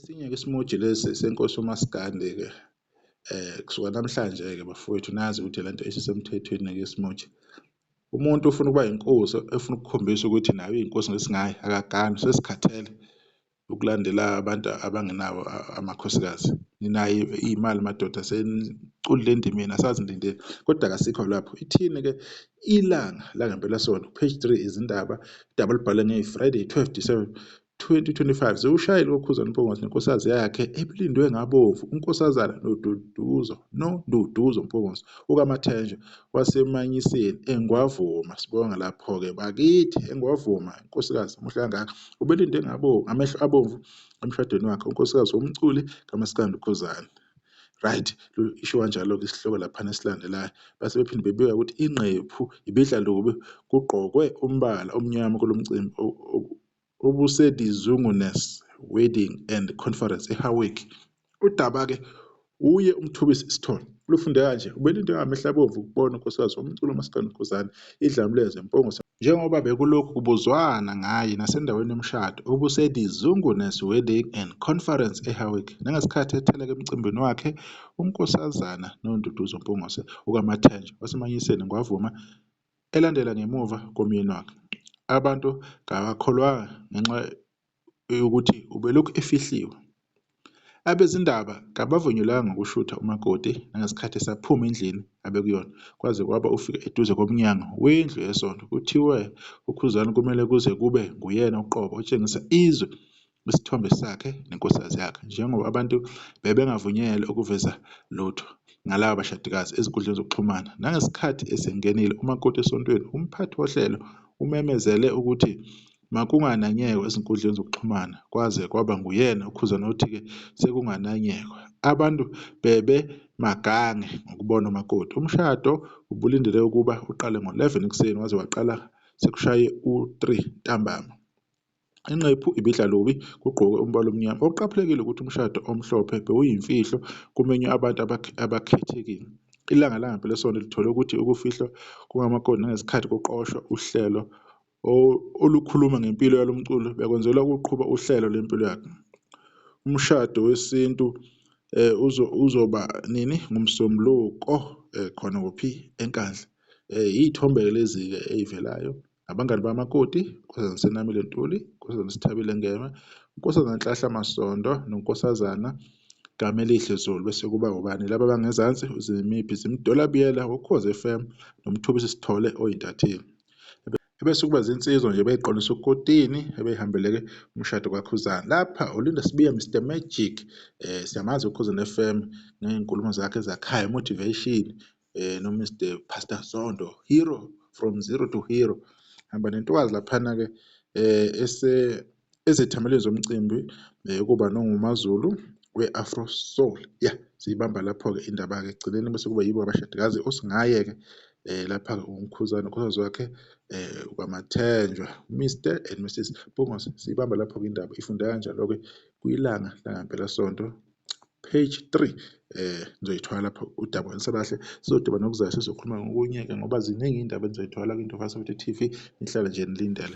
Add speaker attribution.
Speaker 1: Esinye-ke isimoji lesi senkosi uMaskandi-ke kusuka namhlanje-ke bafowethu nazi ukuthi lento isisemthethweni-ke isimoji. Umuntu ufuna ukuba inkosi, efuna ukukhombisa ukuthi nayo iyinkosi ngesingayo, akagani, sesikhathele ukulandela abantu abangenawo amakhosikazi. Ninayo iy'mali madoda, seniculile endimeni, asazi nilindeni, kodwa kasikho lapho. Ithini-ke ilanga langempelasonto, page 3, izindaba, udaba olubhalwe ngeFriday 12 December 2025. Ziwushayile uKhuzani Mpungose nenkosikazi yakhe ebulindwe ngabomvu, unkosazana Nonduduzo Mpungose ukaMathenjwa waseManyiseni eNgwavuma. Sibonga lapho-ke bakithi eNgwavuma, inkosikazi muhle kangaka, ubelinde ngamehlo abomvu emshadweni wakhe, unkosikazi womculi kaMaskandi uKhuzani. Right, isho kanjalo-ke isihloko laphana esilandelayo. Base bephinde bebika ukuthi ingqephu ibidlalubi kugqokwe umbala omnyama kulo mcimbi obusedizungunes wedding and conference eHowick. Udaba-ke uye uMthobisi Sithole lufunde kanje: ubelinde ngamehlo abomvu ukubona unkosikazi womculo uMaskandi Ukhuzani idlamleze Mpungose njengoba bekulokhu kubuzwana ngaye nasendaweni yomshado obusedizungunes wedding and conference eHowick. Nangesikhathi etheleka emcimbini wakhe, unkosazana Nonduduzo Mpungose ukaMathenjwa waseManyiseni eNgwavuma elandela ngemuva komyeni wakhe. Abantu kabakholwanga ngenxa yokuthi ubelokhu efihliwe. Abezindaba kabavunyelwanga ukushutha umakoti nangesikhathi esaphuma endlini abekuyona, kwaze kwaba ufika eduze komnyango wendlu yesonto. Kuthiwe uKhuzani kumele kuze kube nguyena uqobo otshengisa izwe isithombe sakhe nenkosikazi yakhe, njengoba abantu bebengavunyelwe ukuveza lutho ngalaba bashadikazi ezinkundleni zokuxhumana. Nangesikhathi esengenile umakoti esontweni, umphathi wohlelo umemezele ukuthi makungananyekwa ezinkundleni zokuxhumana, kwaze kwaba nguyena uKhuzani othi-ke sekungananyekwa. Abantu bebe magange ngokubona umakoti. Umshado ubulindele ukuba uqale ngo-11 ekuseni waze waqala sekushaye u-3 ntambama. Inqephu ibidlalubi kugqokwe umbala omnyama. Okuqaphelekile ukuthi umshado omhlophe bewuyimfihlo kumenywe abantu abakhethekile. Ilanga langempelasonto lithole ukuthi ukufihlwa kungamakoti nangesikhathi kuqoshwa uhlelo olukhuluma ngempilo yalo mculo bekwenzelwa ukuqhuba uhlelo lwempilo yakhe. Umshado wesintu uzoba nini ngomsombuluko khona kuphi eNkandla. Iy'thombe-ke lezi-ke ey'velayo: abangani bamakoti, unkosazana Senamile Ntuli, unkosazana Sithabile Ngema, unkosazana Nhlahla Masondo nonkosazana Kamelihle Zulu. Bese kuba ubani laba bangezansi: uZimiphi Zimdolabiyela, Ukhozi FM noMthobisi Sithole oyintatheli. Ebese kuba zinsizwa nje beyiqondisa ukotini ebeyihambele-ke umshado kaKhuzani. Lapha uLinda Sibiya, Mr Magic, siyamazi uKhuzani FM ngey'nkulumo zakhe zakhayo, motivation, no-Mr Pastor Zondo, hero from zero to hero. Hamba nentokazi laphana-ke ezethamelweni zomcimbi ukuba noNgumaZulu we-Afro Soul. Siyibamba lapho-ke indaba-ke ekugcineni bese kuba yibo abashadikazi osingaye-ke lapha-ke uMkhuzane, unkosikazi wakhe ukaMathenjwa, Mr and Mrs Mpungose. Siyibamba lapho-ke indaba ifunde kanjalo-ke kwilanga langempelasonto, page 3. Nizoyithola lapho udaba olusebahle. Sizodibana ngokuzayo sizokhuluma ngokunye-ke ngoba ziningi iy'ndaba enizoyithola kwiNdovana TV. Nihlale nje nilindele.